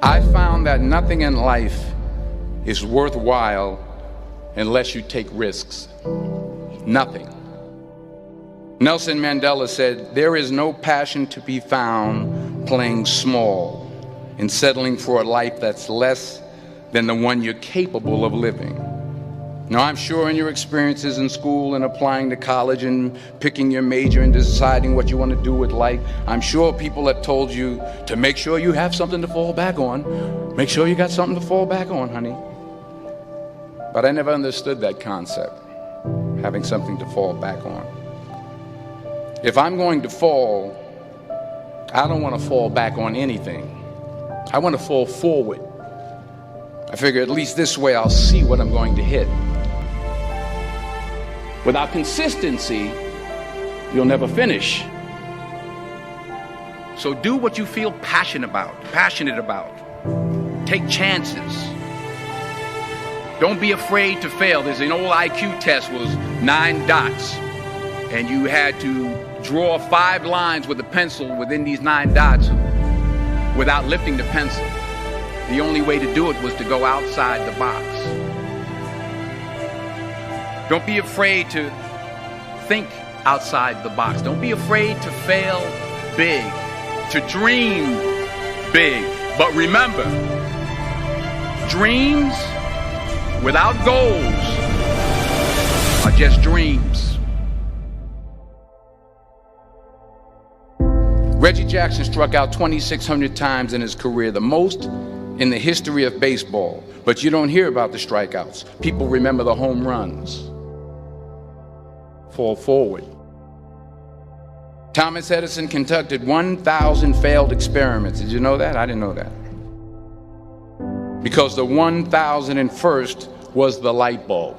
I found that nothing in life is worthwhile unless you take risks. Nothing. Nelson Mandela said, "There is no passion to be found playing small and settling for a life that's less than the one you're capable of living." Now, I'm sure in your experiences in school and applying to college and picking your major and deciding what you want to do with life, I'm sure people have told you to make sure you have something to fall back on. Make sure you got something to fall back on, honey. But I never understood that concept, having something to fall back on. If I'm going to fall, I don't want to fall back on anything. I want to fall forward. I figure at least this way I'll see what I'm going to hit. Without consistency, you'll never finish. So do what you feel passionate about. Take chances. Don't be afraid to fail. There's an old IQ test, was 9 dots, and you had to draw 5 lines with a pencil within these 9 dots without lifting the pencil. The only way to do it was to go outside the box. Don't be afraid to think outside the box. Don't be afraid to fail big, to dream big. But remember, dreams without goals are just dreams. Reggie Jackson struck out 2,600 times in his career, the most in the history of baseball. But you don't hear about the strikeouts. People remember the home runs. Fall forward. Thomas Edison conducted 1,000 failed experiments. Did you know that? I didn't know that. Because the 1,001st was the light bulb.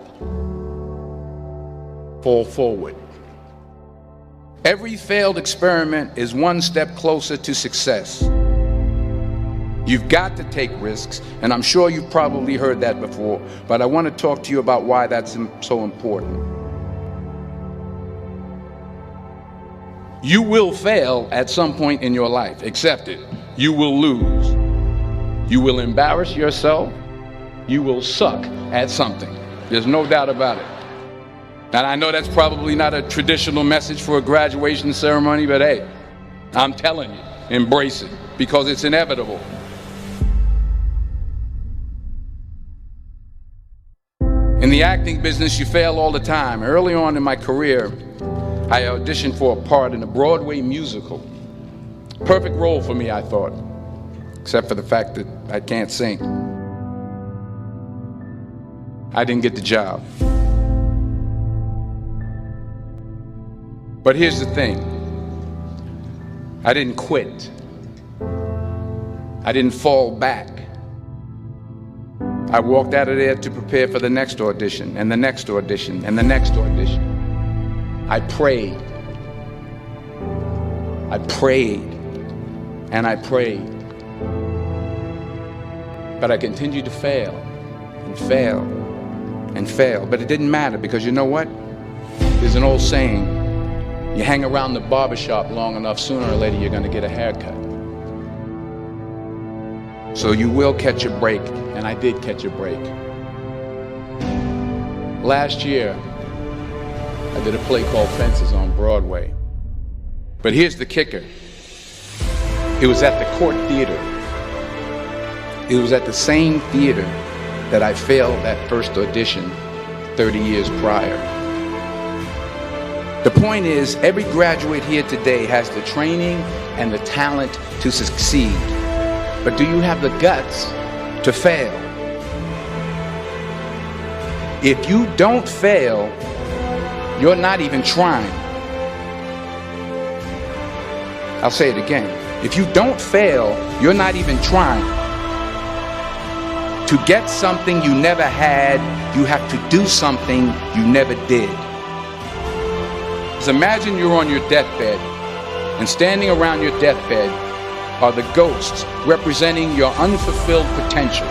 Fall forward. Every failed experiment is one step closer to success. You've got to take risks, and I'm sure you've probably heard that before, but I want to talk to you about why that's so important. You will fail at some point in your life. Accept it. You will lose. You will embarrass yourself. You will suck at something. There's no doubt about it. And I know that's probably not a traditional message for a graduation ceremony, but hey, I'm telling you, embrace it, because it's inevitable. In the acting business, you fail all the time. Early on in my career, I auditioned for a part in a Broadway musical. Perfect role for me, I thought, except for the fact that I can't sing. I didn't get the job. But here's the thing. I didn't quit. I didn't fall back. I walked out of there to prepare for the next audition, and the next audition, and the next audition. I prayed. I prayed. And I prayed. But I continued to fail, and fail, and fail. But it didn't matter, because you know what? There's an old saying, you hang around the barbershop long enough, sooner or later you're going to get a haircut. So you will catch a break, and I did catch a break. Last year, I did a play called Fences on Broadway. But here's the kicker. It was at the Court Theater. It was at the same theater that I failed that first audition 30 years prior. The point is, every graduate here today has the training and the talent to succeed. But do you have the guts to fail? If you don't fail, you're not even trying. I'll say it again. If you don't fail, you're not even trying. To get something you never had, you have to do something you never did. Just imagine you're on your deathbed, and standing around your deathbed are the ghosts representing your unfulfilled potential.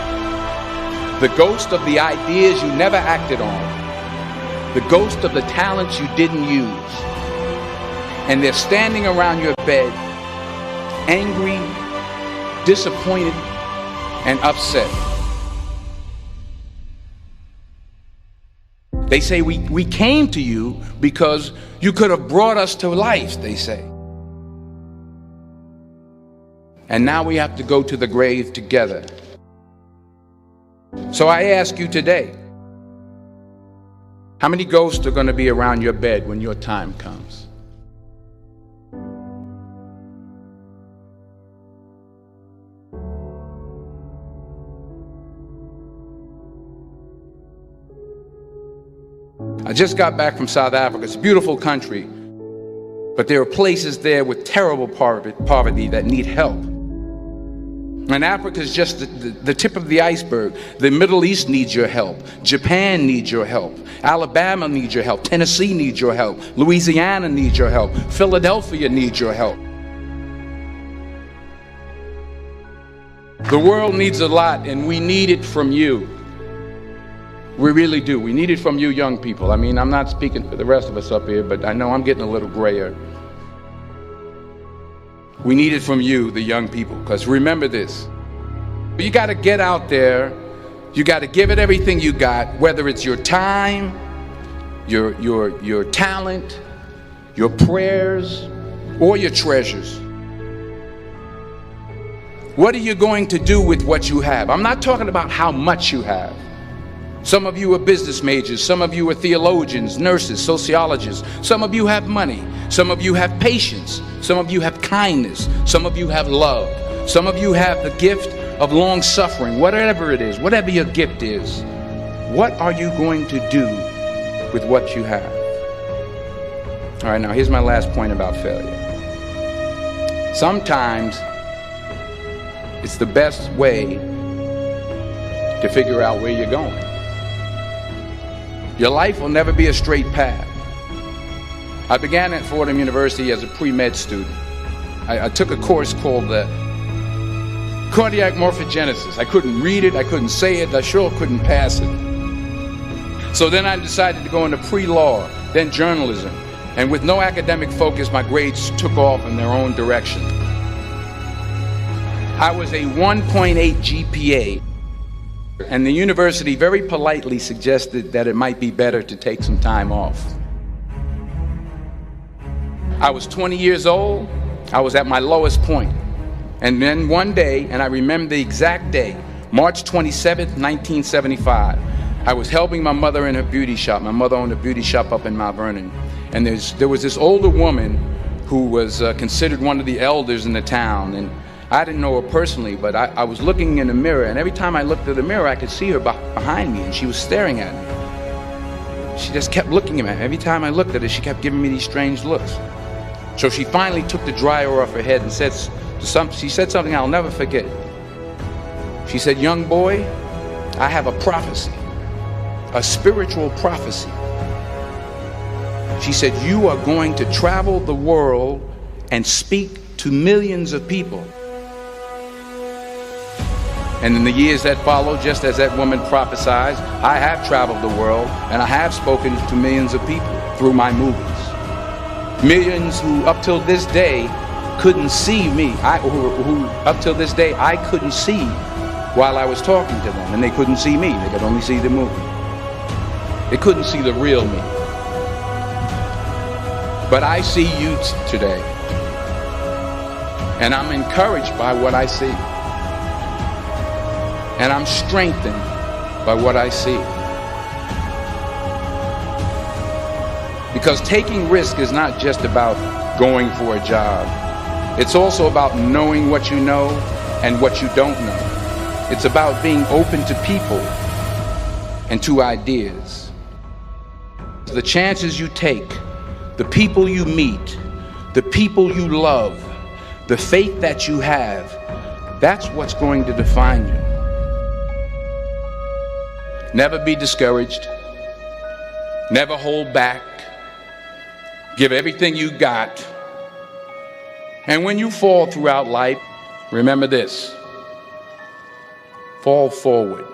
The ghost of the ideas you never acted on. The ghost of the talents you didn't use. And they're standing around your bed, angry, disappointed, and upset. They say we came to you because you could have brought us to life, they say. And now we have to go to the grave together. So I ask you today, how many ghosts are going to be around your bed when your time comes? I just got back from South Africa. It's a beautiful country, but there are places there with terrible poverty that need help. And Africa is just the tip of the iceberg. The Middle East needs your help. Japan needs your help. Alabama needs your help. Tennessee needs your help. Louisiana needs your help. Philadelphia needs your help. The world needs a lot, and we need it from you. We really do. We need it from you young people. I mean, I'm not speaking for the rest of us up here, but I know I'm getting a little grayer. We need it from you, the young people, because remember this. You got to get out there. You got to give it everything you got, whether it's your time, your talent, your prayers, or your treasures. What are you going to do with what you have? I'm not talking about how much you have. Some of you are business majors, some of you are theologians, nurses, sociologists. Some of you have money, some of you have patience, some of you have kindness, some of you have love, some of you have the gift of long suffering. Whatever it is, whatever your gift is, what are you going to do with what you have? All right, now here's my last point about failure. Sometimes it's the best way to figure out where you're going. Your life will never be a straight path. I began at Fordham University as a pre-med student. I took a course called cardiac morphogenesis. I couldn't read it, I couldn't say it, I sure couldn't pass it. So then I decided to go into pre-law, then journalism. And with no academic focus, my grades took off in their own direction. I was a 1.8 GPA. And the university very politely suggested that it might be better to take some time off. I was 20 years old. I was at my lowest point. And then one day, and I remember the exact day, March 27th, 1975, I was helping my mother in her beauty shop. My mother owned a beauty shop up in Mount Vernon. And there was this older woman who was considered one of the elders in the town. And I didn't know her personally, but I was looking in the mirror, and every time I looked at the mirror, I could see her behind me, and she was staring at me. She just kept looking at me. Every time I looked at her, she kept giving me these strange looks. So she finally took the dryer off her head and she said something I'll never forget. She said, "Young boy, I have a prophecy, a spiritual prophecy." She said, "You are going to travel the world and speak to millions of people." And in the years that followed, just as that woman prophesied, I have traveled the world and I have spoken to millions of people through my movies. Millions who up till this day couldn't see me, who up till this day I couldn't see while I was talking to them, and they couldn't see me, they could only see the movie. They couldn't see the real me. But I see you today, and I'm encouraged by what I see. And I'm strengthened by what I see. Because taking risk is not just about going for a job. It's also about knowing what you know and what you don't know. It's about being open to people and to ideas. The chances you take, the people you meet, the people you love, the faith that you have, that's what's going to define you. Never be discouraged. Never hold back. Give everything you got. And when you fall throughout life, remember this: fall forward.